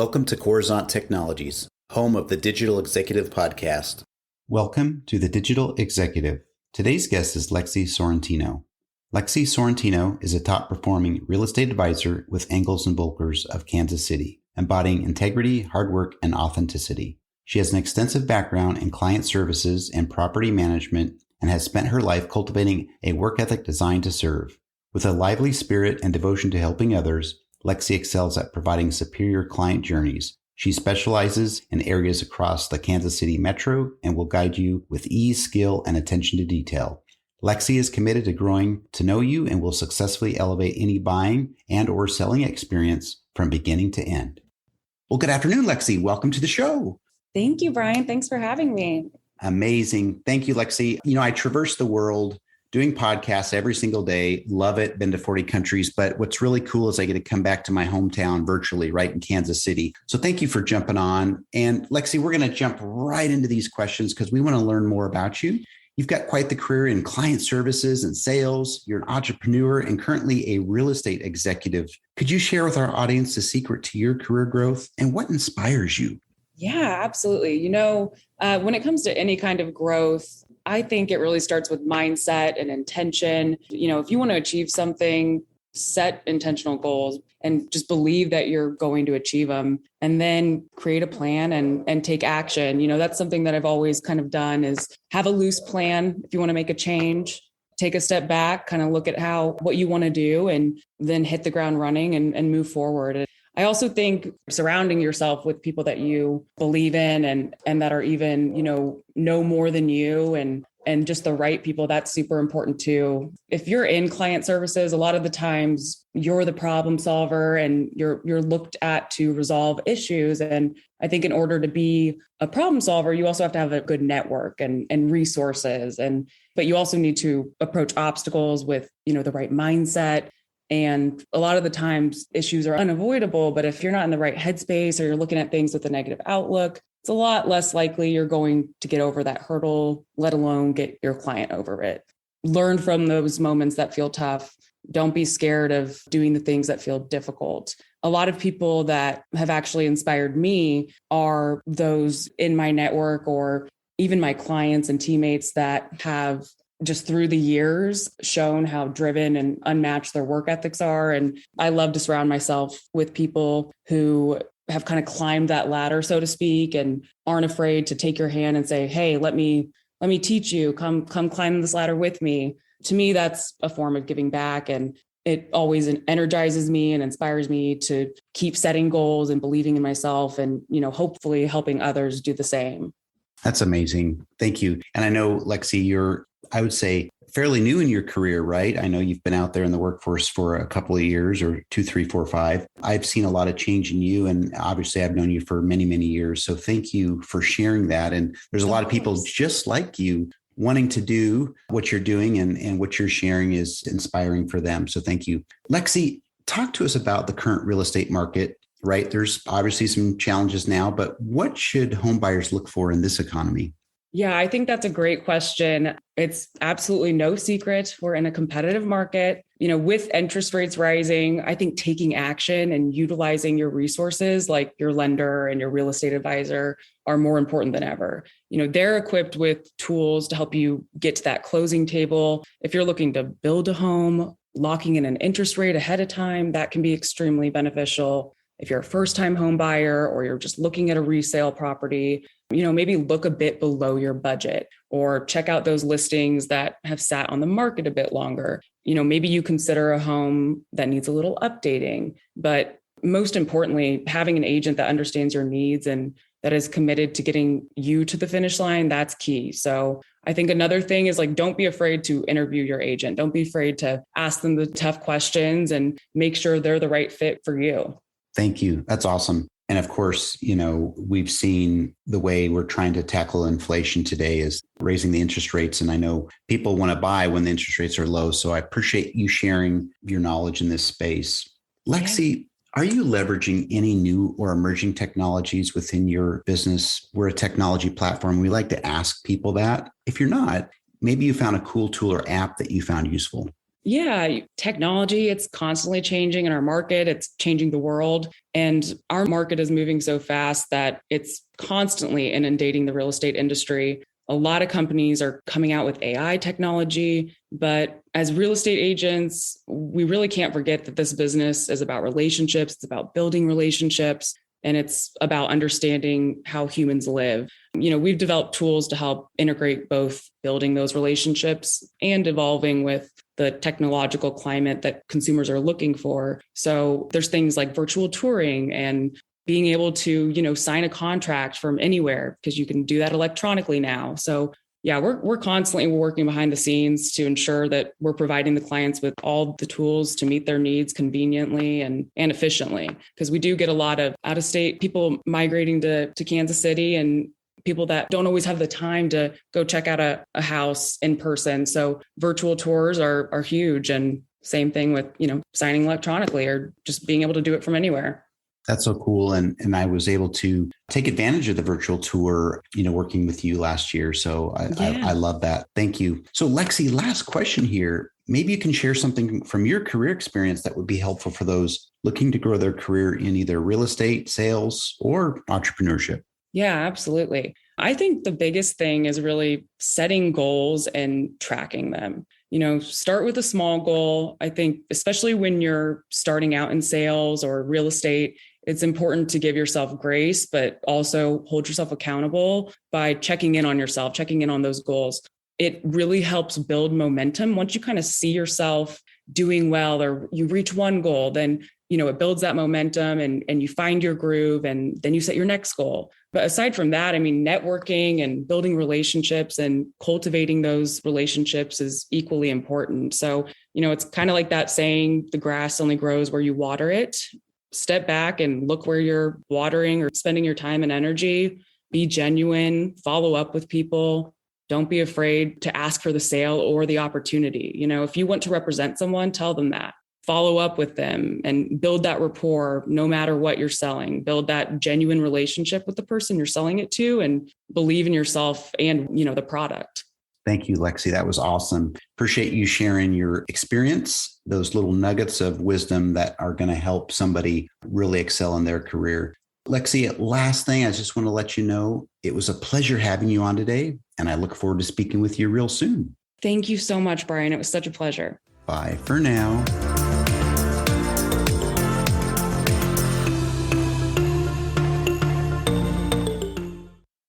Welcome to Coruzant Technologies, home of the Digital Executive Podcast. Welcome to the Digital Executive. Today's guest is Lexi Sorrentino. Lexi Sorrentino is a top-performing real estate advisor with Engel and Völkers of Kansas City, embodying integrity, hard work, and authenticity. She has an extensive background in client services and property management and has spent her life cultivating a work ethic designed to serve. With a lively spirit and devotion to helping others, Lexi excels at providing superior client journeys. She specializes in areas across the Kansas City metro and will guide you with ease, skill, and attention to detail. Lexi is committed to growing to know you and will successfully elevate any buying and or selling experience from beginning to end. Well, good afternoon, Lexi. Welcome to the show. Thank you, Brian. Thanks for having me. Amazing. Thank you, Lexi. I traverse the world doing podcasts every single day. Love it. Been to 40 countries. But what's really cool is I get to come back to my hometown virtually, right in Kansas City. So thank you for jumping on. And Lexi, we're going to jump right into these questions because we want to learn more about you. You've got quite the career in client services and sales. You're an entrepreneur and currently a real estate executive. Could you share with our audience the secret to your career growth and what inspires you? Yeah, absolutely. When it comes to any kind of growth, I think it really starts with mindset and intention. If you want to achieve something, set intentional goals and just believe that you're going to achieve them, and then create a plan and take action. That's something that I've always kind of done is have a loose plan. If you want to make a change, take a step back, kind of look at what you want to do, and then hit the ground running and move forward. I also think surrounding yourself with people that you believe in and that are even, know more than you and just the right people, that's super important too. If you're in client services, a lot of the times you're the problem solver and you're looked at to resolve issues. And I think in order to be a problem solver, you also have to have a good network and resources. But you also need to approach obstacles with, the right mindset. And a lot of the times issues are unavoidable, but if you're not in the right headspace or you're looking at things with a negative outlook, it's a lot less likely you're going to get over that hurdle, let alone get your client over it. Learn from those moments that feel tough. Don't be scared of doing the things that feel difficult. A lot of people that have actually inspired me are those in my network or even my clients and teammates that have just through the years shown how driven and unmatched their work ethics are. And I love to surround myself with people who have kind of climbed that ladder, so to speak, and aren't afraid to take your hand and say, hey, let me teach you, come climb this ladder with me. To me, that's a form of giving back. And it always energizes me and inspires me to keep setting goals and believing in myself and, hopefully helping others do the same. That's amazing. Thank you. And I know, Lexi, you're, I would say, fairly new in your career, right? I know you've been out there in the workforce for a couple of years or 2, 3, 4, 5. I've seen a lot of change in you. And obviously, I've known you for many, many years. So thank you for sharing that. And there's a lot of people just like you wanting to do what you're doing and what you're sharing is inspiring for them. So thank you. Lexi, talk to us about the current real estate market. Right. There's obviously some challenges now, but what should home buyers look for in this economy? Yeah, I think that's a great question. It's absolutely no secret. We're in a competitive market. With interest rates rising, I think taking action and utilizing your resources like your lender and your real estate advisor are more important than ever. They're equipped with tools to help you get to that closing table. If you're looking to build a home, locking in an interest rate ahead of time, that can be extremely beneficial. If you're a first-time home buyer or you're just looking at a resale property, maybe look a bit below your budget or check out those listings that have sat on the market a bit longer. Maybe you consider a home that needs a little updating, but most importantly, having an agent that understands your needs and that is committed to getting you to the finish line, that's key. So I think another thing is don't be afraid to interview your agent. Don't be afraid to ask them the tough questions and make sure they're the right fit for you. Thank you. That's awesome. And of course, we've seen the way we're trying to tackle inflation today is raising the interest rates. And I know people want to buy when the interest rates are low. So I appreciate you sharing your knowledge in this space. Lexi, are you leveraging any new or emerging technologies within your business? We're a technology platform. We like to ask people that. If you're not, maybe you found a cool tool or app that you found useful. Yeah, technology, it's constantly changing in our market. It's changing the world. And our market is moving so fast that it's constantly inundating the real estate industry. A lot of companies are coming out with AI technology, but as real estate agents, we really can't forget that this business is about relationships. It's about building relationships, and it's about understanding how humans live. We've developed tools to help integrate both building those relationships and evolving with the technological climate that consumers are looking for. So there's things like virtual touring and being able to, sign a contract from anywhere, because you can do that electronically now. So yeah, we're constantly working behind the scenes to ensure that we're providing the clients with all the tools to meet their needs conveniently and efficiently. Because we do get a lot of out-of-state people migrating to Kansas City, and people that don't always have the time to go check out a house in person. So virtual tours are huge. And same thing with, signing electronically or just being able to do it from anywhere. That's so cool. And I was able to take advantage of the virtual tour, working with you last year. So I love that. Thank you. So Lexi, last question here. Maybe you can share something from your career experience that would be helpful for those looking to grow their career in either real estate, sales, or entrepreneurship. Yeah, absolutely. I think the biggest thing is really setting goals and tracking them. Start with a small goal. I think, especially when you're starting out in sales or real estate, it's important to give yourself grace, but also hold yourself accountable by checking in on yourself, checking in on those goals. It really helps build momentum. Once you kind of see yourself doing well, or you reach one goal, then it builds that momentum and you find your groove, and then you set your next goal. But aside from that, networking and building relationships and cultivating those relationships is equally important. So, it's kind of like that saying, the grass only grows where you water it. Step back and look where you're watering or spending your time and energy. Be genuine, follow up with people. Don't be afraid to ask for the sale or the opportunity. If you want to represent someone, tell them that. Follow up with them and build that rapport no matter what you're selling. Build that genuine relationship with the person you're selling it to, and believe in yourself and, the product. Thank you, Lexi. That was awesome. Appreciate you sharing your experience, those little nuggets of wisdom that are going to help somebody really excel in their career. Lexi, last thing, I just want to let you know, it was a pleasure having you on today, and I look forward to speaking with you real soon. Thank you so much, Brian. It was such a pleasure. Bye for now.